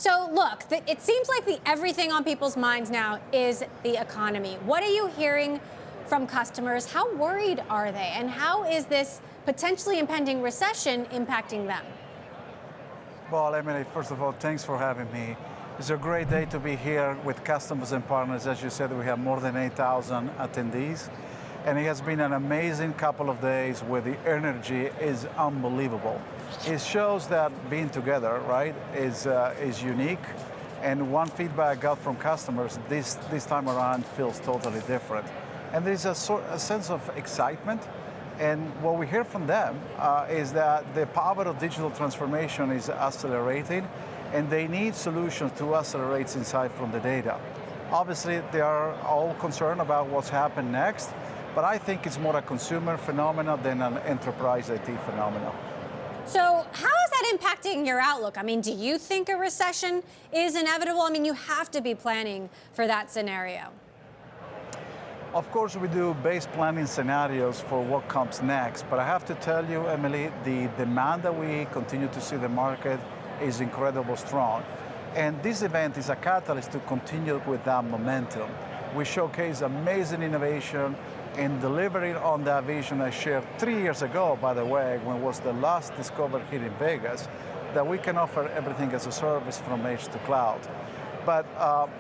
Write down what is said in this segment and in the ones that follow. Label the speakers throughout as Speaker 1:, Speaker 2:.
Speaker 1: So look, it seems like the everything on people's minds now is the economy. What are you hearing from customers? How worried are they? And how is this potentially impending recession impacting them?
Speaker 2: Well, Emily, first of all, thanks for having me. It's a great day to be here with customers and partners. As you said, we have more than 8,000 attendees. And it has been an amazing couple of days where the energy is unbelievable. It shows that being together, right, is unique. And one feedback I got from customers this time around feels totally different. And there's a sense of excitement. And what we hear from them is that the power of digital transformation is accelerating, and they need solutions to accelerate insight from the data. Obviously, they are all concerned about what's happened next, but I think it's more a consumer phenomenon than an enterprise IT phenomenon.
Speaker 1: So how is that impacting your outlook? I mean, do you think a recession is inevitable? I mean, you have to be planning for that scenario.
Speaker 2: Of course, we do base planning scenarios for what comes next, but I have to tell you, Emily, the demand that we continue to see in the market is incredibly strong. And this event is a catalyst to continue with that momentum. We showcase amazing innovation and delivering on that vision I shared 3 years ago, by the way, when it was the last Discover here in Vegas, that we can offer everything as a service from edge to cloud. But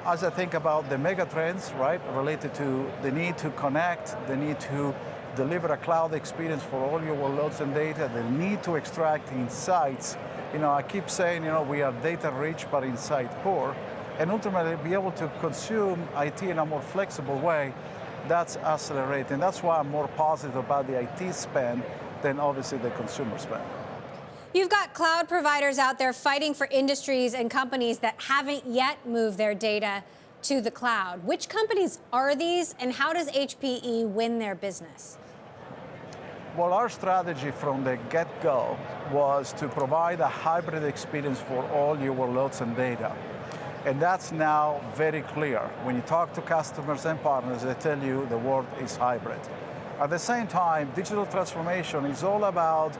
Speaker 2: as I think about the mega trends, right, related to the need to connect, the need to deliver a cloud experience for all your workloads and data, the need to extract insights. I keep saying, we are data rich but insight poor, and ultimately be able to consume IT in a more flexible way. That's accelerating. That's why I'm more positive about the IT spend than obviously the consumer spend.
Speaker 1: You've got cloud providers out there fighting for industries and companies that haven't yet moved their data to the cloud. Which companies are these, and how does HPE win their business?
Speaker 2: Well, our strategy from the get-go was to provide a hybrid experience for all your workloads and data. And that's now very clear. When you talk to customers and partners, they tell you the word is hybrid. At the same time, digital transformation is all about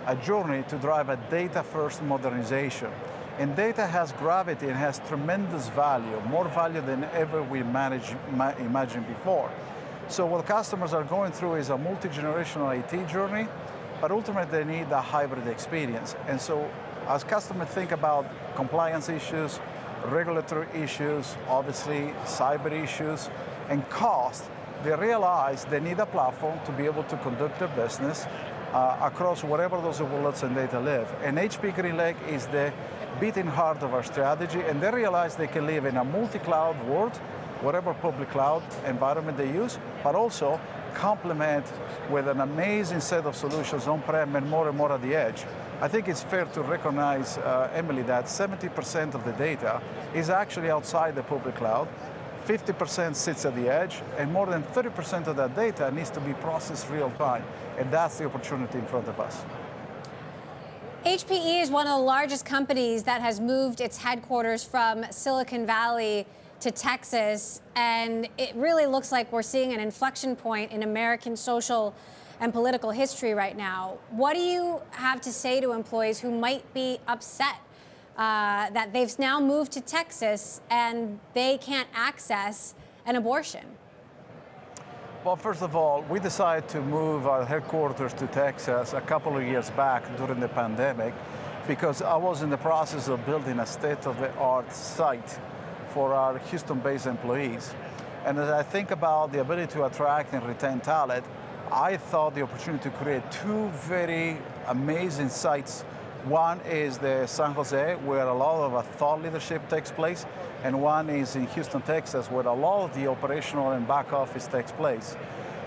Speaker 2: a journey to drive a data-first modernization. And data has gravity and has tremendous value, more value than ever we imagined before. So what customers are going through is a multi-generational IT journey, but ultimately they need a hybrid experience. And so as customers think about compliance issues, regulatory issues, obviously cyber issues, and cost, they realize they need a platform to be able to conduct their business across wherever those workloads and data live. And HPE GreenLake is the beating heart of our strategy, and they realize they can live in a multi-cloud world, whatever public cloud environment they use, but also complement with an amazing set of solutions on-prem and more at the edge. I think it's fair to recognize, Emily, that 70% of the data is actually outside the public cloud, 50% sits at the edge, and more than 30% of that data needs to be processed real time, and that's the opportunity in front of us.
Speaker 1: HPE is one of the largest companies that has moved its headquarters from Silicon Valley to Texas, and it really looks like we're seeing an inflection point in American social and political history right now. What do you have to say to employees who might be upset that they've now moved to Texas and they can't access an abortion?
Speaker 2: Well, first of all, we decided to move our headquarters to Texas a couple of years back during the pandemic because I was in the process of building a state-of-the-art site for our Houston-based employees. And as I think about the ability to attract and retain talent, I thought the opportunity to create two very amazing sites. One is the San Jose, where a lot of thought leadership takes place, and one is in Houston, Texas, where a lot of the operational and back office takes place.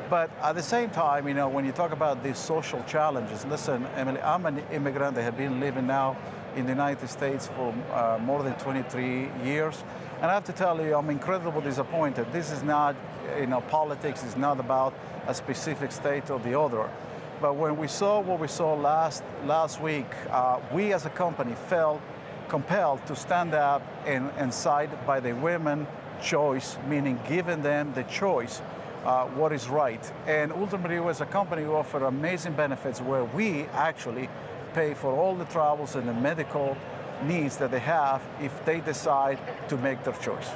Speaker 2: But at the same time, when you talk about these social challenges, listen, Emily, I'm an immigrant that have been living now in the United States for more than 23 years. And I have to tell you, I'm incredibly disappointed. This is not, politics is not about a specific state or the other. But when we saw what we saw last week, we as a company felt compelled to stand up and side by the women choice, meaning giving them the choice, what is right. And ultimately, as a company, we offer amazing benefits where we actually pay for all the travels and the medical needs that they have if they decide to make their choice.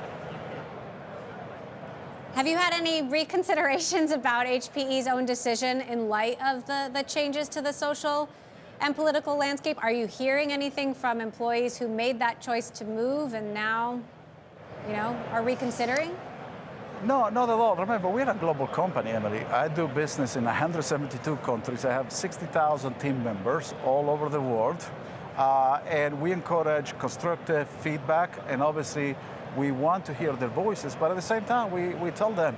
Speaker 1: Have you had any reconsiderations about HPE's own decision in light of the changes to the social and political landscape? Are you hearing anything from employees who made that choice to move and now, are reconsidering?
Speaker 2: No, not at all. Remember, we're a global company, Emily. I do business in 172 countries. I have 60,000 team members all over the world. And we encourage constructive feedback, and obviously we want to hear their voices, but at the same time we tell them,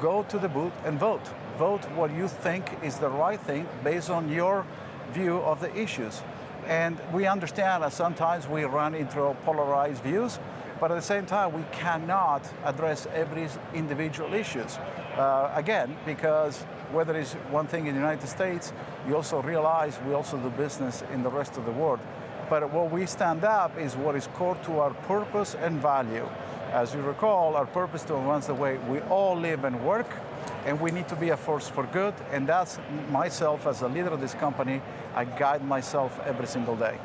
Speaker 2: go to the booth and vote. Vote what you think is the right thing based on your view of the issues. And we understand that sometimes we run into polarized views, but at the same time we cannot address every individual issues. Again, because whether it's one thing in the United States, you also realize we also do business in the rest of the world. But what we stand up is what is core to our purpose and value. As you recall, our purpose to advance the way we all live and work, and we need to be a force for good, and that's myself as a leader of this company, I guide myself every single day.